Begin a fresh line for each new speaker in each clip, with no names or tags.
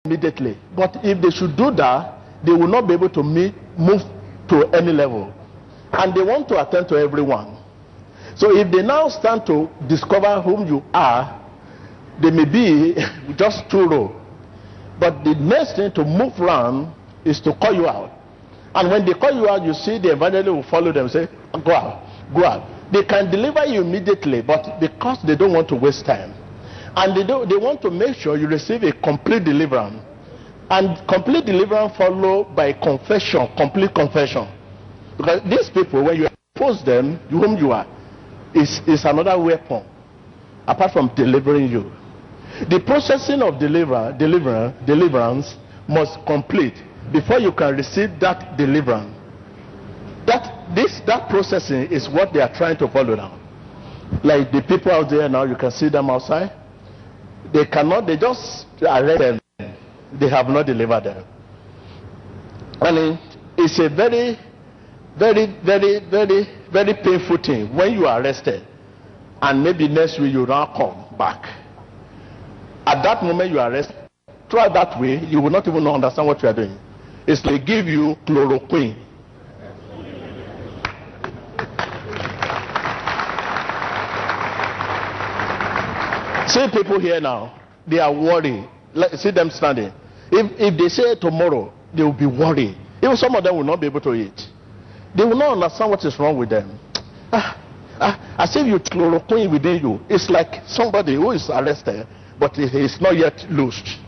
immediately. But if they should do that, they will not be able to move to any level. And they want to attend to everyone. So if they now stand to discover whom you are, they may be just 2 rows. But the next thing to move around is to call you out. And when they call you out, you see the evangelist will follow them and say, go out, go out. They can deliver you immediately, but because they don't want to waste time. And they want to make sure you receive a complete deliverance. And complete deliverance followed by confession, complete confession. Because these people, when you expose them, whom you are, is another weapon, apart from delivering you. The processing of deliverance must complete before you can receive that deliverance. That processing is what they are trying to follow now. Like the people out there now, you can see them outside. They just arrest them. They have not delivered them. And it's a very, very, very, very, very painful thing when you are arrested and maybe next week you now come back. At that moment you are arrested, throughout that way you will not even understand what you are doing. It's like they give you chloroquine. See people here now, they are worried. See them standing. If they say tomorrow, they will be worried. Even some of them will not be able to eat. They will not understand what is wrong with them. As if you chloroquine within you. It's like somebody who is arrested, but he is not yet loosed.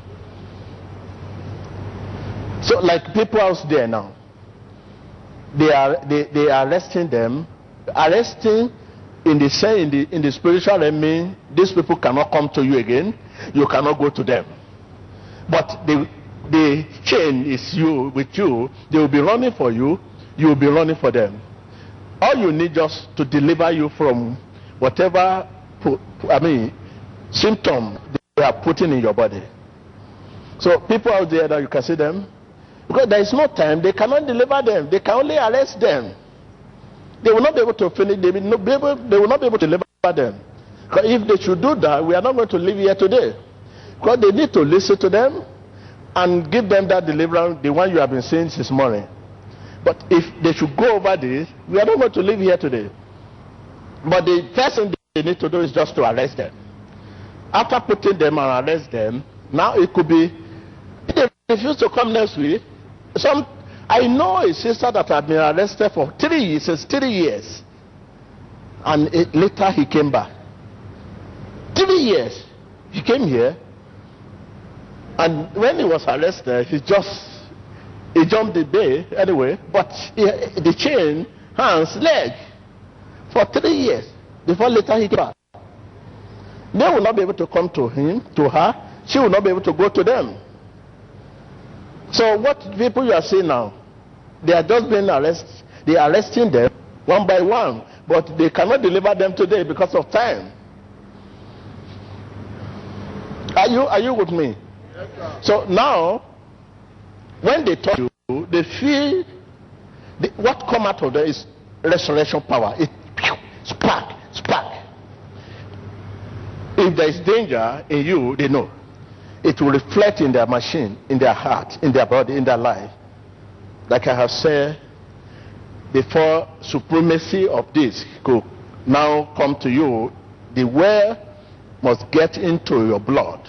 So like people out there now, they are arresting them, arresting in the spiritual realm. These people cannot come to you again. You cannot go to them. But the chain is with you. They will be running for you. You will be running for them. All you need just to deliver you from whatever symptom they are putting in your body. So people out there that you can see them, because there is no time, they cannot deliver them. They can only arrest them. They will not be able to finish. They will not be able to deliver them. Because if they should do that, we are not going to live here today. Because they need to listen to them and give them that deliverance, the one you have been saying since morning. But if they should go over this, we are not going to live here today. But the first thing they need to do is just to arrest them. After putting them and arrest them, now it could be, if they refuse to come next week, I know a sister that had been arrested for 3 years, since 3 years. And later he came back. 3 years. He came here. And when he was arrested, he jumped the bay anyway, but the chain, hands, leg, for 3 years. Before later he came back. They will not be able to come to him, to her. She will not be able to go to them. So what people you are seeing now, they are just being arrested. They are arresting them one by one, but they cannot deliver them today because of time. Are you with me? Yes, sir. So now, when they talk to you, they feel what come out of there is resurrection power. It spark. If there is danger in you, they know. It will reflect in their machine, in their heart, in their body, in their life. Like I have said, before supremacy of this could now come to you, the word must get into your blood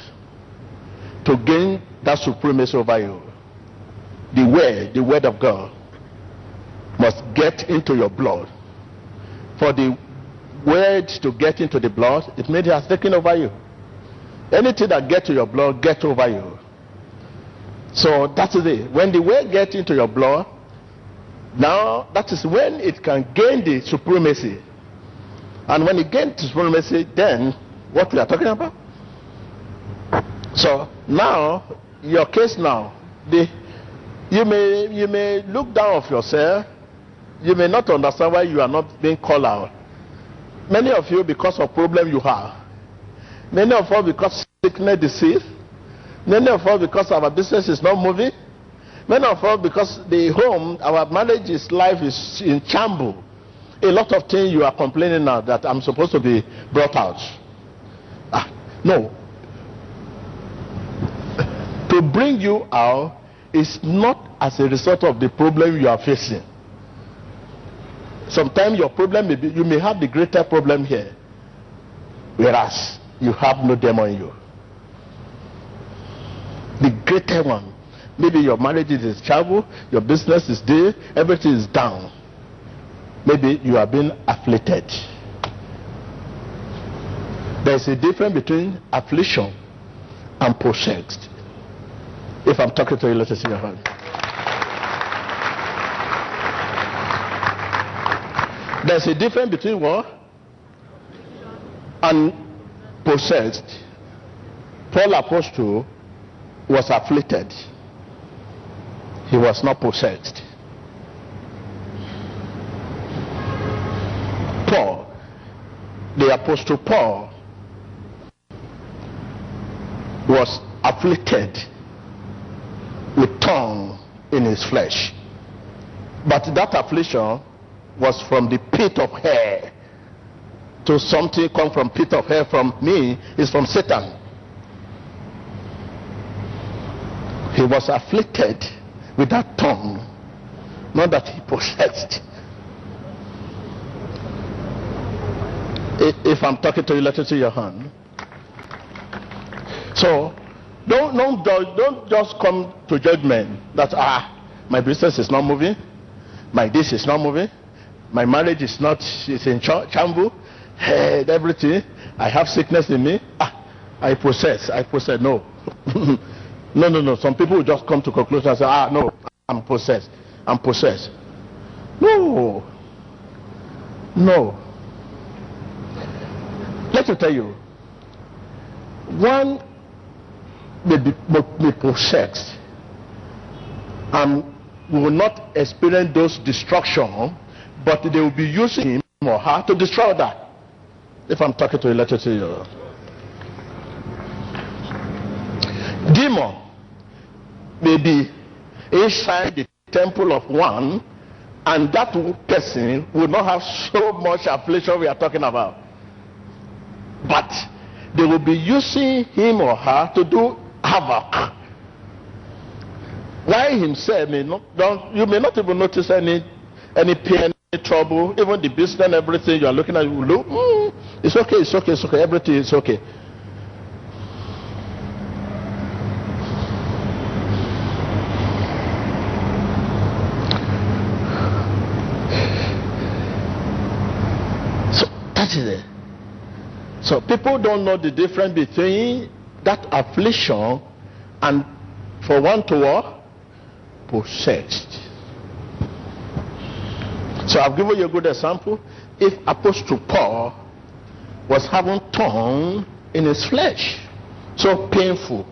to gain that supremacy over you. The word of God must get into your blood. For the word to get into the blood, it means it has taken over you. Anything that gets to your blood, gets over you. So that is it. When the word gets into your blood, now that is when it can gain the supremacy. And when it gains supremacy, then what we are talking about. So now, your case now, you may look down on yourself. You may not understand why you are not being called out. Many of you, because of problem you have. Many of us because sickness, disease. Many of us because our business is not moving. Many of us because the home, our marriage life is in shambles. A lot of things you are complaining now that I'm supposed to be brought out. No. To to bring you out is not as a result of the problem you are facing. Sometimes your problem may be, you may have the greater problem here, whereas you have no demon in you. The greater one. Maybe your marriage is in trouble, your business is there, everything is down. Maybe you are being afflicted. There is a difference between affliction and possessed. If I'm talking to you, let us see your hand. There's a difference between what? And possessed. Paul Apostle was afflicted. He was not possessed. Paul, the Apostle Paul, was afflicted with thorn in his flesh. But that affliction was from the pit of hell. To something come from pit of hell from me is from Satan. He was afflicted with that tongue, not that he possessed. If I'm talking to you, let it see your hand. So don't just come to judgment that my business is not moving, my this is not moving, my marriage is not, it's in shambles, everything, I have sickness in me, I possess. No. No. Some people will just come to conclusion and say, no, I'm possessed. No. Let me tell you, one may be possessed and will not experience those destruction, but they will be using him or her to destroy that. If I'm talking to you, let me tell you. Demon may be inside the temple of one, and that person will not have so much affliction we are talking about, but they will be using him or her to do havoc. Why himself you may not even notice any pain, any trouble, even the business and everything you are looking at, you look, it's okay, everything is okay. That is it. So people don't know the difference between that affliction and for one to what? Possessed. So I've given you a good example. If Apostle Paul was having thorn in his flesh, so painful,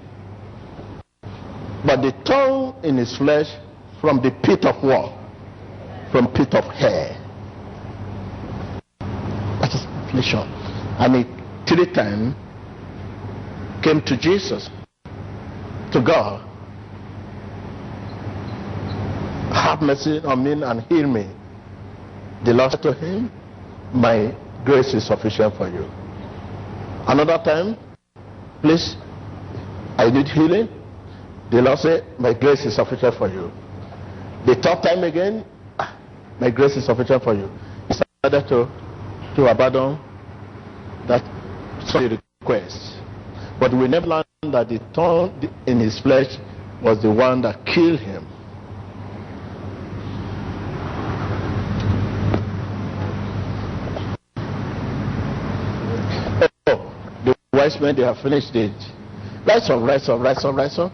but the thorn in his flesh from the pit of what? From pit of hell. That is affliction. And he 3 times came to Jesus, to God, have mercy on me and heal me. The Lord said to him, my grace is sufficient for you. Another time, please, I need healing. The Lord said, my grace is sufficient for you. The 3rd time again, my grace is sufficient for you. He started to abandon that request. But we never learned that the thorn in his flesh was the one that killed him. Oh, the wise men, they have finished it. Rise up.